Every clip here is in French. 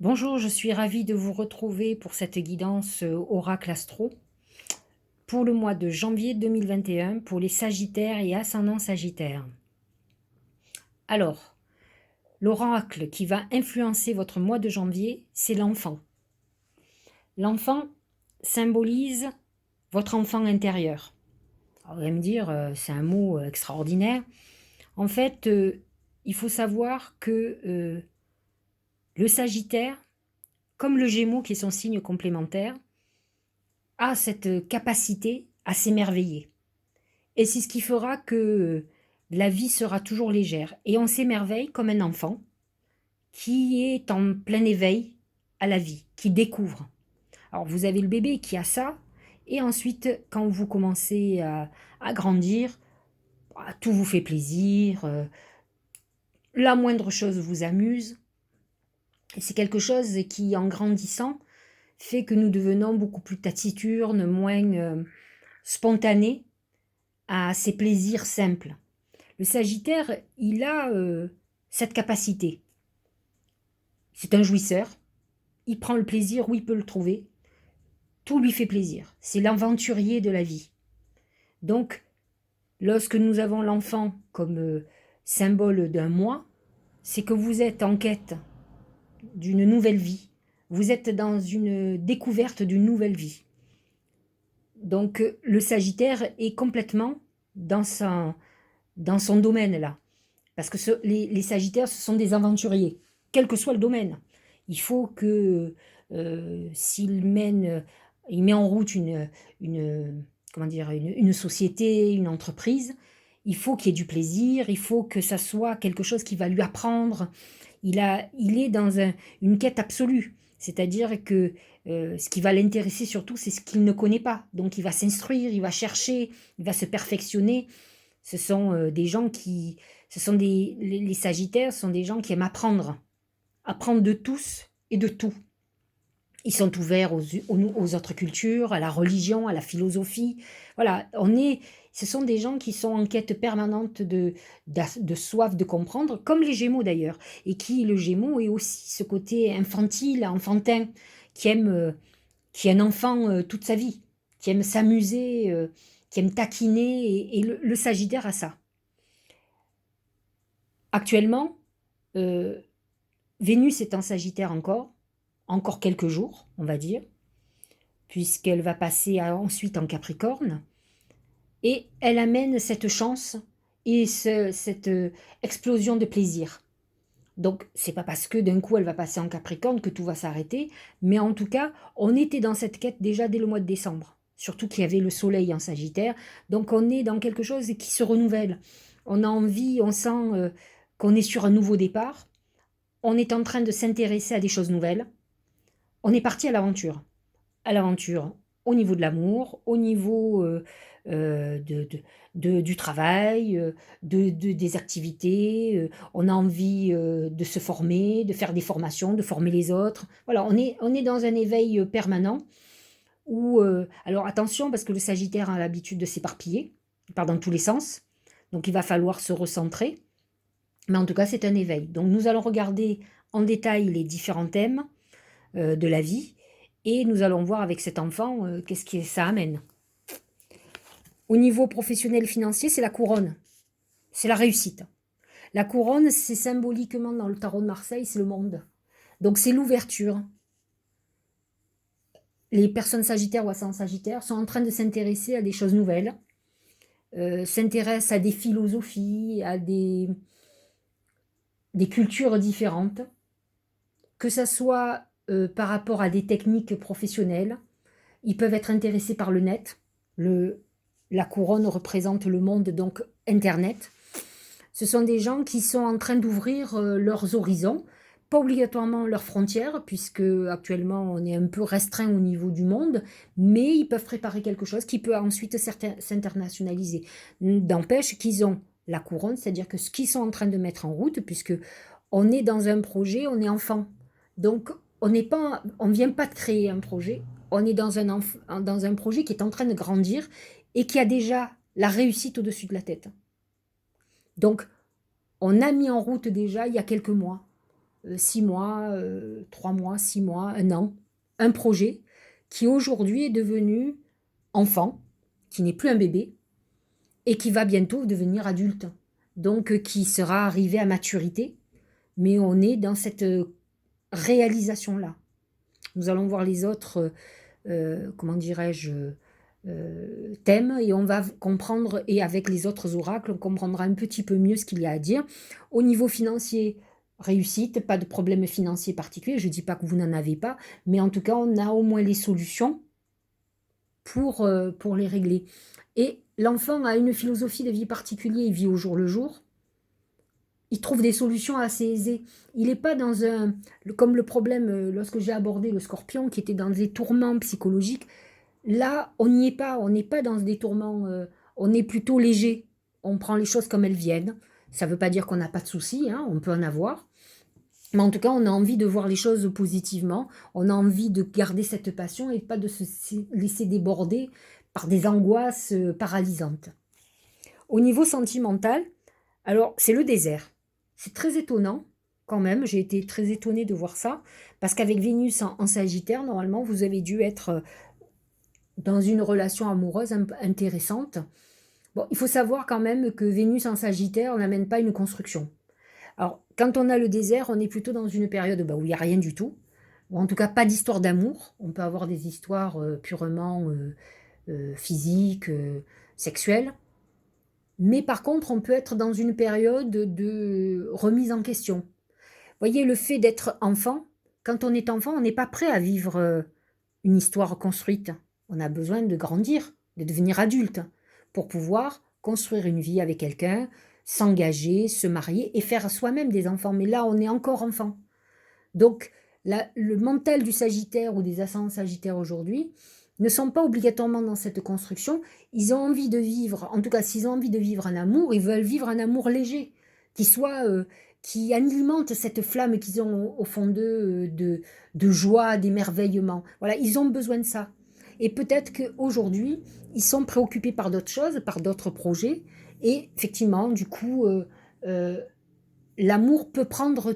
Bonjour, je suis ravie de vous retrouver pour cette guidance Oracle Astro pour le mois de janvier 2021 pour les Sagittaires et ascendants Sagittaires. Alors, l'oracle qui va influencer votre mois de janvier, c'est l'enfant. L'enfant symbolise votre enfant intérieur. Alors, vous allez me dire, c'est un mot extraordinaire. En fait, il faut savoir que le Sagittaire, comme le Gémeaux qui est son signe complémentaire, a cette capacité à s'émerveiller. Et c'est ce qui fera que la vie sera toujours légère. Et on s'émerveille comme un enfant qui est en plein éveil à la vie, qui découvre. Alors vous avez le bébé qui a ça, et ensuite quand vous commencez à grandir, tout vous fait plaisir, la moindre chose vous amuse. Et c'est quelque chose qui, en grandissant, fait que nous devenons beaucoup plus taciturnes, moins spontanés à ces plaisirs simples. Le Sagittaire, il a cette capacité. C'est un jouisseur. Il prend le plaisir où il peut le trouver. Tout lui fait plaisir. C'est l'aventurier de la vie. Donc, lorsque nous avons l'enfant comme symbole d'un moi, c'est que vous êtes en quête d'une nouvelle vie. Vous êtes dans une découverte d'une nouvelle vie. Donc, le Sagittaire est complètement dans son domaine là. Parce que les Sagittaires, ce sont des aventuriers, quel que soit le domaine. Il faut que il met en route comment dire, une société, une entreprise, il faut qu'il y ait du plaisir, il faut que ça soit quelque chose qui va lui apprendre. Il est dans une quête absolue. C'est-à-dire que ce qui va l'intéresser surtout, c'est ce qu'il ne connaît pas. Donc il va s'instruire, il va chercher, il va se perfectionner. Ce sont des gens qui, les Sagittaires sont des gens qui aiment apprendre, apprendre de tous et de tout. Ils sont ouverts aux autres cultures, à la religion, à la philosophie. Voilà, ce sont des gens qui sont en quête permanente de soif de comprendre, comme les Gémeaux d'ailleurs. Et le Gémeaux est aussi ce côté infantile, enfantin, qui est un enfant toute sa vie, qui aime s'amuser, qui aime taquiner. Et le Sagittaire a ça. Actuellement, euh, Vénus est en Sagittaire encore quelques jours, on va dire, puisqu'elle va passer ensuite en Capricorne, et elle amène cette chance et cette explosion de plaisir. Donc, c'est pas parce que d'un coup elle va passer en Capricorne que tout va s'arrêter, mais en tout cas, on était dans cette quête déjà dès le mois de décembre. Surtout qu'il y avait le soleil en Sagittaire, donc on est dans quelque chose qui se renouvelle. On a envie, on sent qu'on est sur un nouveau départ, on est en train de s'intéresser à des choses nouvelles, on est parti à l'aventure au niveau de l'amour, au niveau du travail, des activités. On a envie de se former, de faire des formations, de former les autres. Voilà, on est dans un éveil permanent où, alors attention, parce que le Sagittaire a l'habitude de s'éparpiller, il part dans tous les sens, donc il va falloir se recentrer. Mais en tout cas, c'est un éveil. Donc nous allons regarder en détail les différents thèmes de la vie et nous allons voir avec cet enfant qu'est-ce que ça amène. Au niveau professionnel financier, c'est la couronne, c'est la réussite. La couronne, c'est symboliquement dans le tarot de Marseille, c'est le monde. Donc c'est l'ouverture. Les personnes sagittaires ou ascendants sagittaires sont en train de s'intéresser à des choses nouvelles, s'intéressent à des philosophies, à des cultures différentes, que ça soit par rapport à des techniques professionnelles. Ils peuvent être intéressés par le net. La couronne représente le monde, donc Internet. Ce sont des gens qui sont en train d'ouvrir leurs horizons, pas obligatoirement leurs frontières, puisque actuellement on est un peu restreint au niveau du monde, mais ils peuvent préparer quelque chose qui peut ensuite s'internationaliser. D'empêche qu'ils ont la couronne, c'est-à-dire que ce qu'ils sont en train de mettre en route, puisque on est dans un projet, on est enfant. Donc on vient pas de créer un projet, on est dans un projet qui est en train de grandir et qui a déjà la réussite au-dessus de la tête. Donc, on a mis en route déjà il y a quelques mois 6 mois, 3 mois, 6 mois, 1 an, un projet qui aujourd'hui est devenu enfant, qui n'est plus un bébé et qui va bientôt devenir adulte. Donc qui sera arrivé à maturité, mais on est dans cette réalisation-là. Nous allons voir les autres, comment dirais-je, thèmes et on va comprendre, et avec les autres oracles, on comprendra un petit peu mieux ce qu'il y a à dire. Au niveau financier, réussite, pas de problème financier particulier, je ne dis pas que vous n'en avez pas, mais en tout cas, on a au moins les solutions pour les régler. Et l'enfant a une philosophie de vie particulière, il vit au jour le jour, il trouve des solutions assez aisées. Il n'est pas dans un... Comme le problème, lorsque j'ai abordé le scorpion, qui était dans des tourments psychologiques, là, on n'y est pas, on n'est pas dans des tourments, on est plutôt léger, on prend les choses comme elles viennent. Ça ne veut pas dire qu'on n'a pas de soucis, hein, on peut en avoir. Mais en tout cas, on a envie de voir les choses positivement, on a envie de garder cette passion et pas de se laisser déborder par des angoisses paralysantes. Au niveau sentimental, alors c'est le désert. C'est très étonnant quand même, j'ai été très étonnée de voir ça, parce qu'avec Vénus en Sagittaire, normalement, vous avez dû être dans une relation amoureuse intéressante. Bon, il faut savoir quand même que Vénus en Sagittaire n'amène pas une construction. Alors, quand on a le désert, on est plutôt dans une période où il n'y a rien du tout, ou en tout cas pas d'histoire d'amour. On peut avoir des histoires purement physiques, sexuelles. Mais par contre, on peut être dans une période de remise en question. Vous voyez, le fait d'être enfant, quand on est enfant, on n'est pas prêt à vivre une histoire construite. On a besoin de grandir, de devenir adulte, pour pouvoir construire une vie avec quelqu'un, s'engager, se marier et faire soi-même des enfants. Mais là, on est encore enfant. Donc, le mental du Sagittaire ou des ascendants Sagittaires aujourd'hui ne sont pas obligatoirement dans cette construction. Ils ont envie de vivre, en tout cas, s'ils ont envie de vivre un amour, ils veulent vivre un amour léger, qui alimente cette flamme qu'ils ont au fond d'eux de joie, d'émerveillement. Voilà, ils ont besoin de ça. Et peut-être qu'aujourd'hui, ils sont préoccupés par d'autres choses, par d'autres projets. Et effectivement, du coup, l'amour peut prendre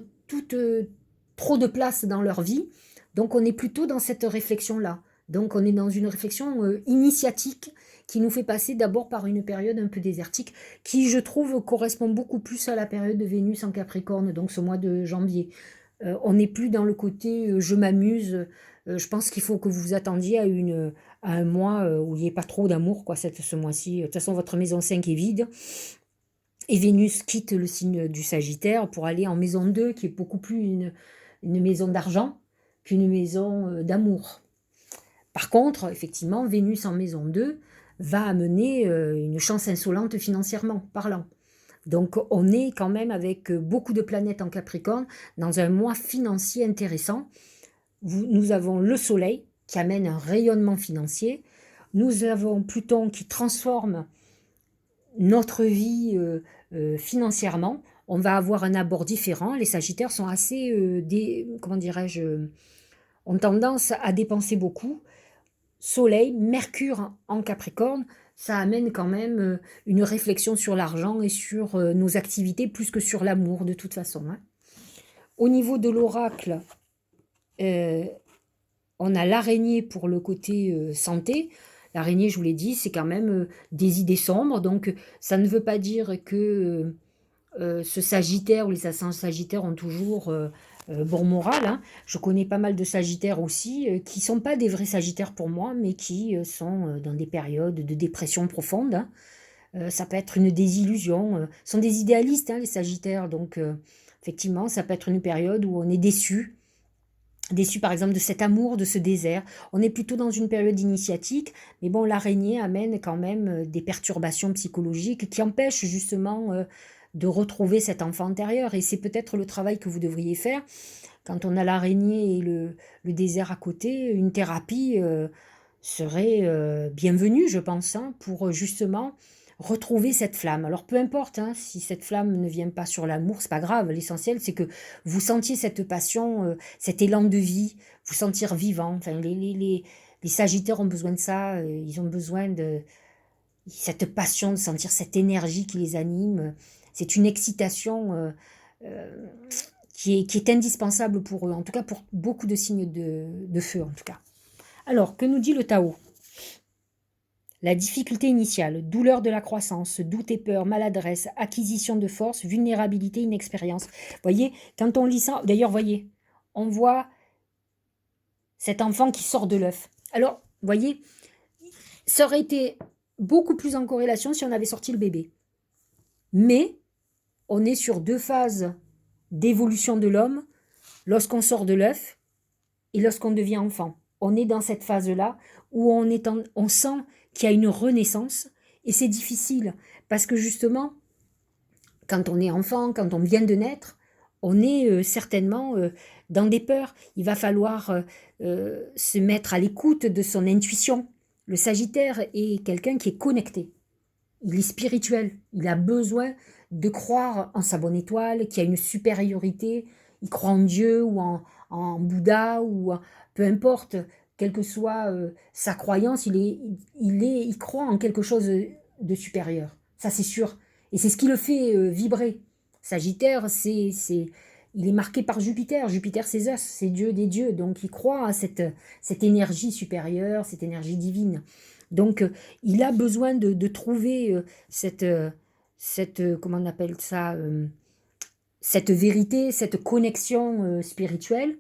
trop de place dans leur vie. Donc on est plutôt dans cette réflexion-là. Donc on est dans une réflexion initiatique qui nous fait passer d'abord par une période un peu désertique, qui je trouve correspond beaucoup plus à la période de Vénus en Capricorne, donc ce mois de janvier. On n'est plus dans le côté je m'amuse. Je pense qu'il faut que vous vous attendiez à un mois où il n'y ait pas trop d'amour quoi, ce mois-ci. De toute façon, votre maison 5 est vide. Et Vénus quitte le signe du Sagittaire pour aller en maison 2, qui est beaucoup plus une maison d'argent qu'une maison d'amour. Par contre, effectivement, Vénus en maison 2 va amener une chance insolente financièrement parlant. Donc on est quand même avec beaucoup de planètes en Capricorne dans un mois financier intéressant. Nous avons le Soleil qui amène un rayonnement financier. Nous avons Pluton qui transforme notre vie financièrement. On va avoir un abord différent. Les Sagittaires sont assez, comment dirais-je, ont tendance à dépenser beaucoup. Soleil, Mercure en Capricorne, ça amène quand même une réflexion sur l'argent et sur nos activités plus que sur l'amour de toute façon. Hein. Au niveau de l'oracle, on a l'araignée pour le côté santé. L'araignée, je vous l'ai dit, c'est quand même des idées sombres. Donc, ça ne veut pas dire que ce Sagittaire ou les ascendants Sagittaires ont toujours bon moral. Hein. Je connais pas mal de Sagittaires aussi qui ne sont pas des vrais Sagittaires pour moi, mais qui sont dans des périodes de dépression profonde. Hein. Ça peut être une désillusion. Ce sont des idéalistes, hein, les Sagittaires. Donc, effectivement, ça peut être une période où on est déçu. Déçu par exemple de cet amour, de ce désert. On est plutôt dans une période initiatique, mais bon, l'araignée amène quand même des perturbations psychologiques qui empêchent justement de retrouver cet enfant intérieur. Et c'est peut-être le travail que vous devriez faire. Quand on a l'araignée et le désert à côté, une thérapie serait bienvenue, je pense, hein, pour justement retrouver cette flamme. Alors peu importe hein, si cette flamme ne vient pas sur l'amour, c'est pas grave. L'essentiel c'est que vous sentiez cette passion, cet élan de vie, vous sentir vivant. Enfin, les Sagittaires ont besoin de ça, ils ont besoin de cette passion, de sentir cette énergie qui les anime. C'est une excitation qui est indispensable pour eux, en tout cas pour beaucoup de signes de feu en tout cas. Alors, que nous dit le Tao? La difficulté initiale, douleur de la croissance, doute et peur, maladresse, acquisition de force, vulnérabilité, inexpérience. Voyez, quand on lit ça, d'ailleurs, voyez, on voit cet enfant qui sort de l'œuf. Alors, voyez, ça aurait été beaucoup plus en corrélation si on avait sorti le bébé. Mais on est sur 2 phases d'évolution de l'homme lorsqu'on sort de l'œuf et lorsqu'on devient enfant. On est dans cette phase-là où on sent qu'il y a une renaissance et c'est difficile parce que justement, quand on est enfant, quand on vient de naître, on est certainement dans des peurs. Il va falloir se mettre à l'écoute de son intuition. Le Sagittaire est quelqu'un qui est connecté. Il est spirituel. Il a besoin de croire en sa bonne étoile, qu'il y a une supériorité. Il croit en Dieu ou en Bouddha ou peu importe, quelle que soit sa croyance, il croit en quelque chose de supérieur. Ça, c'est sûr. Et c'est ce qui le fait vibrer. Sagittaire, il est marqué par Jupiter. Jupiter, c'est Zeus, c'est Dieu des dieux. Donc, il croit à cette énergie supérieure, cette énergie divine. Donc, il a besoin de trouver comment on appelle ça, cette vérité, cette connexion spirituelle.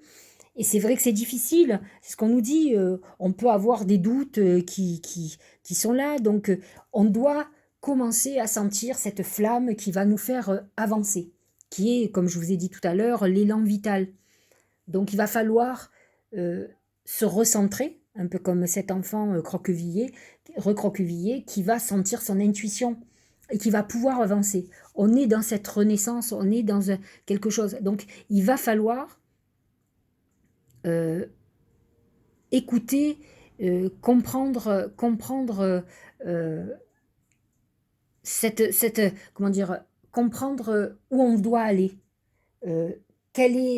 Et c'est vrai que c'est difficile, c'est ce qu'on nous dit, on peut avoir des doutes qui sont là, donc on doit commencer à sentir cette flamme qui va nous faire avancer, qui est, comme je vous ai dit tout à l'heure, l'élan vital. Donc il va falloir se recentrer, un peu comme cet enfant recroquevillé, qui va sentir son intuition et qui va pouvoir avancer. On est dans cette renaissance, on est dans quelque chose. Donc il va falloir écouter, comprendre comment dire, comprendre où on doit aller,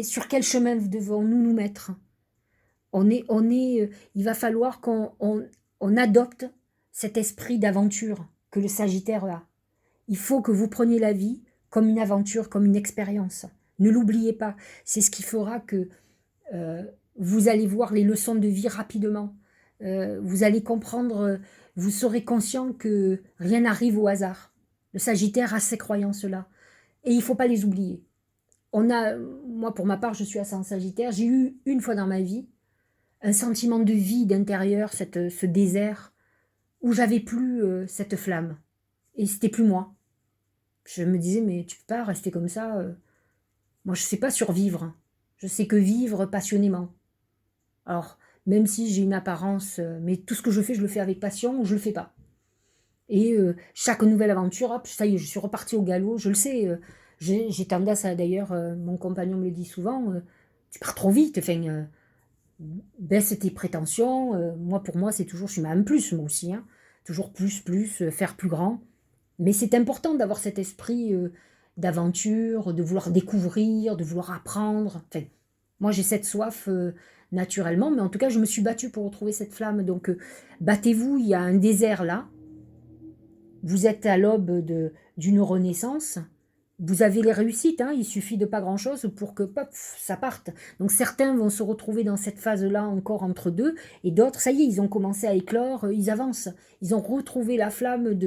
sur quel chemin devons-nous nous mettre. Il va falloir qu'on adopte cet esprit d'aventure que le Sagittaire a. Il faut que vous preniez la vie comme une aventure, comme une expérience. Ne l'oubliez pas. C'est ce qui fera que vous allez voir les leçons de vie rapidement. Vous allez comprendre, vous serez conscient que rien n'arrive au hasard. Le Sagittaire a ces croyances-là. Et il ne faut pas les oublier. Moi, pour ma part, je suis ascendant Sagittaire. J'ai eu une fois dans ma vie un sentiment de vide intérieur, ce désert, où j'avais plus cette flamme. Et c'était plus moi. Je me disais, mais tu peux pas rester comme ça. Moi, je sais pas survivre. Je sais que vivre passionnément. Alors, même si j'ai une apparence, mais tout ce que je fais, je le fais avec passion ou je le fais pas. Et chaque nouvelle aventure, hop, ça y est, je suis repartie au galop, je le sais. J'ai tendance à, d'ailleurs, mon compagnon me le dit souvent, tu pars trop vite, enfin, baisse tes prétentions. Moi, pour moi, c'est toujours, je suis même plus, moi aussi, hein, toujours plus, faire plus grand. Mais c'est important d'avoir cet esprit d'aventure, de vouloir découvrir, de vouloir apprendre. Enfin, moi, j'ai cette soif naturellement, mais en tout cas, je me suis battue pour retrouver cette flamme. Donc, battez-vous, il y a un désert là. Vous êtes à l'aube d'une renaissance. Vous avez les réussites, hein, il suffit de pas grand-chose pour que pop, ça parte. Donc certains vont se retrouver dans cette phase-là encore entre deux, et d'autres, ça y est, ils ont commencé à éclore, ils avancent. Ils ont retrouvé la flamme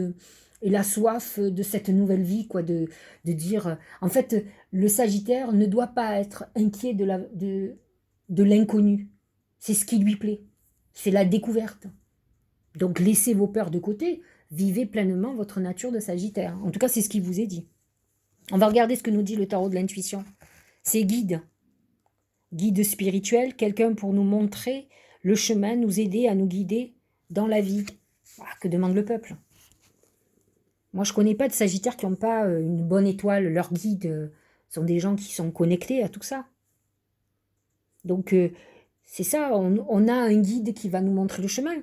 et la soif de cette nouvelle vie, quoi, de dire... En fait, le Sagittaire ne doit pas être inquiet de l'inconnu. C'est ce qui lui plaît. C'est la découverte. Donc laissez vos peurs de côté, vivez pleinement votre nature de Sagittaire. En tout cas, c'est ce qui vous est dit. On va regarder ce que nous dit le tarot de l'intuition. C'est guide. Guide spirituel, quelqu'un pour nous montrer le chemin, nous aider à nous guider dans la vie. Ah, que demande le peuple? Moi, je ne connais pas de Sagittaires qui n'ont pas une bonne étoile. Leurs guides sont des gens qui sont connectés à tout ça. Donc, c'est ça, on a un guide qui va nous montrer le chemin,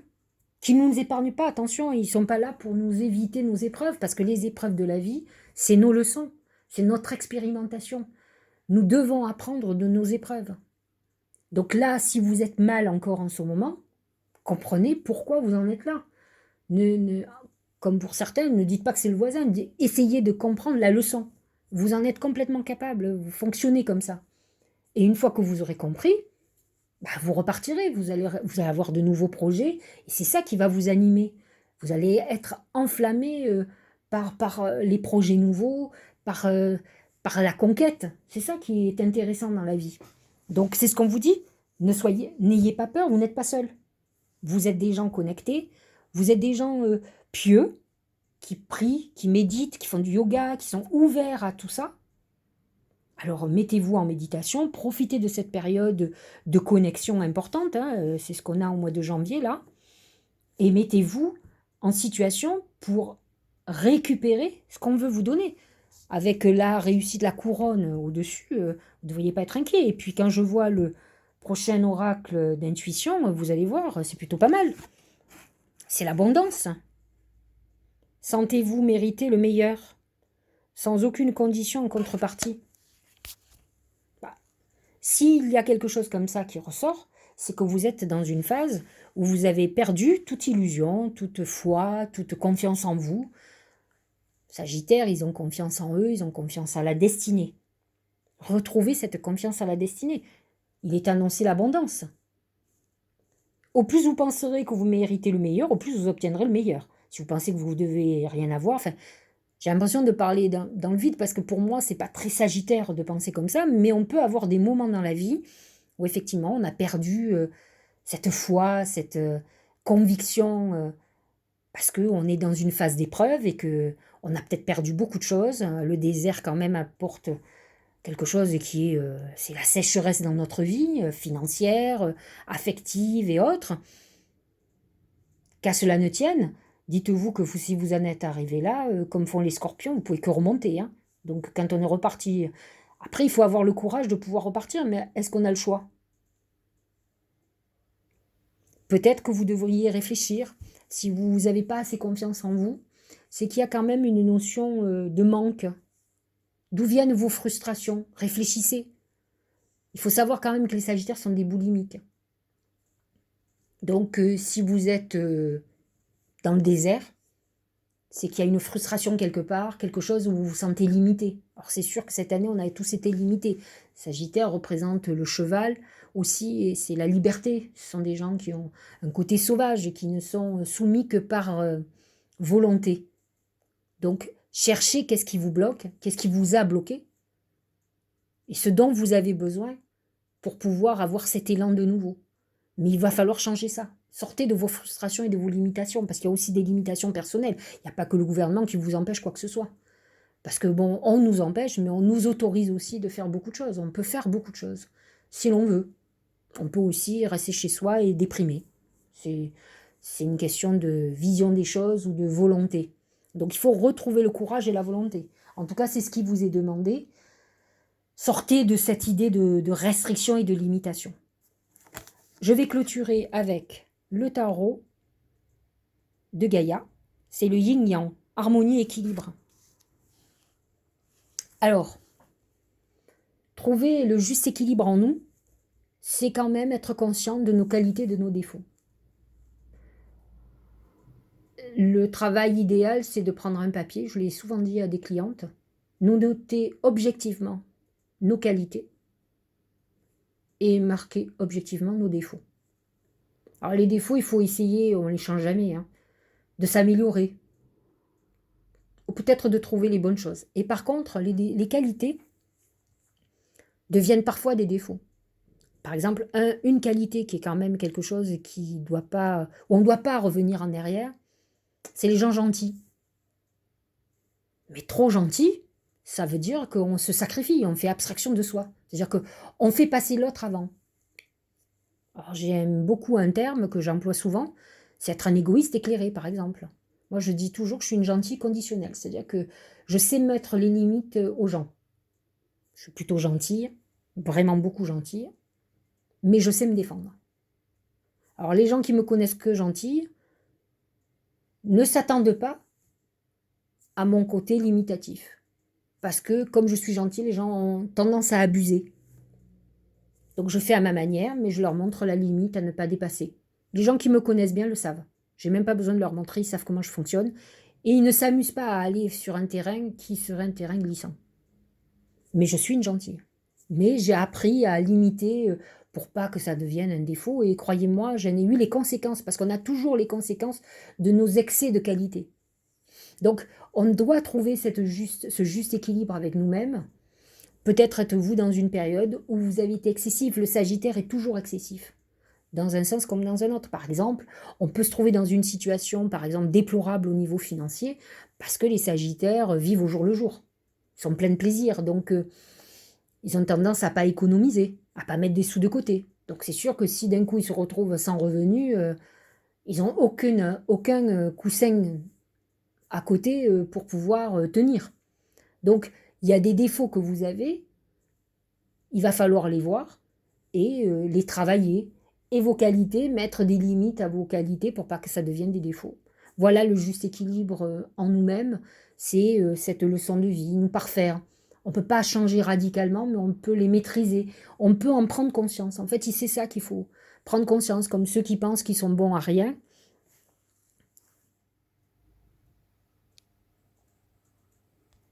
qui ne nous épargne pas. Attention, ils ne sont pas là pour nous éviter nos épreuves, parce que les épreuves de la vie, c'est nos leçons. C'est notre expérimentation. Nous devons apprendre de nos épreuves. Donc là, si vous êtes mal encore en ce moment, comprenez pourquoi vous en êtes là. Comme pour certains, ne dites pas que c'est le voisin. Essayez de comprendre la leçon. Vous en êtes complètement capable. Vous fonctionnez comme ça. Et une fois que vous aurez compris, bah, vous repartirez, vous allez avoir de nouveaux projets, et c'est ça qui va vous animer. Vous allez être enflammé par les projets nouveaux, par, euh, par la conquête. C'est ça qui est intéressant dans la vie. Donc c'est ce qu'on vous dit, n'ayez pas peur, vous n'êtes pas seul. Vous êtes des gens connectés, vous êtes des gens pieux, qui prient, qui méditent, qui font du yoga, qui sont ouverts à tout ça. Alors mettez-vous en méditation, profitez de cette période de connexion importante, hein, c'est ce qu'on a au mois de janvier là, et mettez-vous en situation pour récupérer ce qu'on veut vous donner. Avec la réussite de la couronne au-dessus, vous ne devriez pas être inquiet. Et puis quand je vois le prochain oracle d'intuition, vous allez voir, c'est plutôt pas mal. C'est l'abondance. Sentez-vous mériter le meilleur, sans aucune condition en contrepartie. S'il y a quelque chose comme ça qui ressort, c'est que vous êtes dans une phase où vous avez perdu toute illusion, toute foi, toute confiance en vous. Sagittaire, ils ont confiance en eux, ils ont confiance à la destinée. Retrouvez cette confiance à la destinée. Il est annoncé l'abondance. Au plus vous penserez que vous méritez le meilleur, au plus vous obtiendrez le meilleur. Si vous pensez que vous ne devez rien avoir, enfin, j'ai l'impression de parler dans le vide parce que pour moi, c'est pas très sagittaire de penser comme ça, mais on peut avoir des moments dans la vie où effectivement on a perdu cette foi, cette conviction, parce qu'on est dans une phase d'épreuve et que on a peut-être perdu beaucoup de choses. Le désert quand même apporte quelque chose qui est, c'est la sécheresse dans notre vie, financière, affective et autres. Qu'à cela ne tienne, dites-vous que si vous en êtes arrivé là, comme font les scorpions, vous pouvez que remonter. Hein. Donc quand on est reparti, après il faut avoir le courage de pouvoir repartir, mais est-ce qu'on a le choix? Peut-être que vous devriez réfléchir, si vous n'avez pas assez confiance en vous, c'est qu'il y a quand même une notion de manque. D'où viennent vos frustrations? Réfléchissez. Il faut savoir quand même que les Sagittaires sont des boulimiques. Donc si vous êtes dans le désert, c'est qu'il y a une frustration quelque part, quelque chose où vous vous sentez limité. Alors c'est sûr que cette année, on a tous été limités. Sagittaire représente le cheval aussi, et c'est la liberté. Ce sont des gens qui ont un côté sauvage et qui ne sont soumis que par volonté. Donc, cherchez qu'est-ce qui vous bloque, qu'est-ce qui vous a bloqué, et ce dont vous avez besoin pour pouvoir avoir cet élan de nouveau. Mais il va falloir changer ça. Sortez de vos frustrations et de vos limitations, parce qu'il y a aussi des limitations personnelles. Il n'y a pas que le gouvernement qui vous empêche quoi que ce soit. Parce que bon, on nous empêche, mais on nous autorise aussi de faire beaucoup de choses. On peut faire beaucoup de choses, si l'on veut. On peut aussi rester chez soi et déprimer. C'est une question de vision des choses ou de volonté. Donc il faut retrouver le courage et la volonté. En tout cas, c'est ce qui vous est demandé. Sortez de cette idée de restriction et de limitation. Je vais clôturer avec le tarot de Gaïa. C'est le yin-yang, harmonie, équilibre. Alors, trouver le juste équilibre en nous, c'est quand même être conscient de nos qualités, de nos défauts. Le travail idéal, c'est de prendre un papier, je l'ai souvent dit à des clientes, nous noter objectivement nos qualités et marquer objectivement nos défauts. Alors les défauts, il faut essayer, on ne les change jamais, hein, de s'améliorer, ou peut-être de trouver les bonnes choses. Et par contre, les qualités deviennent parfois des défauts. Par exemple, une qualité qui est quand même quelque chose qui doit pas, où on ne doit pas revenir en arrière, c'est les gens gentils. Mais trop gentils, ça veut dire qu'on se sacrifie, on fait abstraction de soi. C'est-à-dire qu'on fait passer l'autre avant. Alors j'aime beaucoup un terme que j'emploie souvent, c'est être un égoïste éclairé, par exemple. Moi, je dis toujours que je suis une gentille conditionnelle, c'est-à-dire que je sais mettre les limites aux gens. Je suis plutôt gentille, vraiment beaucoup gentille, mais je sais me défendre. Alors les gens qui me connaissent que gentille ne s'attendent pas à mon côté limitatif. Parce que comme je suis gentille, les gens ont tendance à abuser. Donc je fais à ma manière, mais je leur montre la limite à ne pas dépasser. Les gens qui me connaissent bien le savent. J'ai même pas besoin de leur montrer, ils savent comment je fonctionne. Et ils ne s'amusent pas à aller sur un terrain qui serait un terrain glissant. Mais je suis une gentille. Mais j'ai appris à limiter pour pas que ça devienne un défaut. Et croyez-moi, j'en ai eu les conséquences, parce qu'on a toujours les conséquences de nos excès de qualité. Donc, on doit trouver ce juste équilibre avec nous-mêmes. Peut-être êtes-vous dans une période où vous avez été excessif. Le Sagittaire est toujours excessif, dans un sens comme dans un autre. Par exemple, on peut se trouver dans une situation, par exemple, déplorable au niveau financier, parce que les Sagittaires vivent au jour le jour. Ils sont pleins de plaisir, donc ils ont tendance à pas économiser, à pas mettre des sous de côté. Donc c'est sûr que si d'un coup ils se retrouvent sans revenus, ils n'ont aucun coussin à côté pour pouvoir tenir. Donc il y a des défauts que vous avez, il va falloir les voir et les travailler. Et vos qualités, mettre des limites à vos qualités pour pas que ça devienne des défauts. Voilà le juste équilibre en nous-mêmes, c'est cette leçon de vie, nous parfaire. On ne peut pas changer radicalement, mais on peut les maîtriser. On peut en prendre conscience. En fait, c'est ça qu'il faut prendre conscience, comme ceux qui pensent qu'ils sont bons à rien.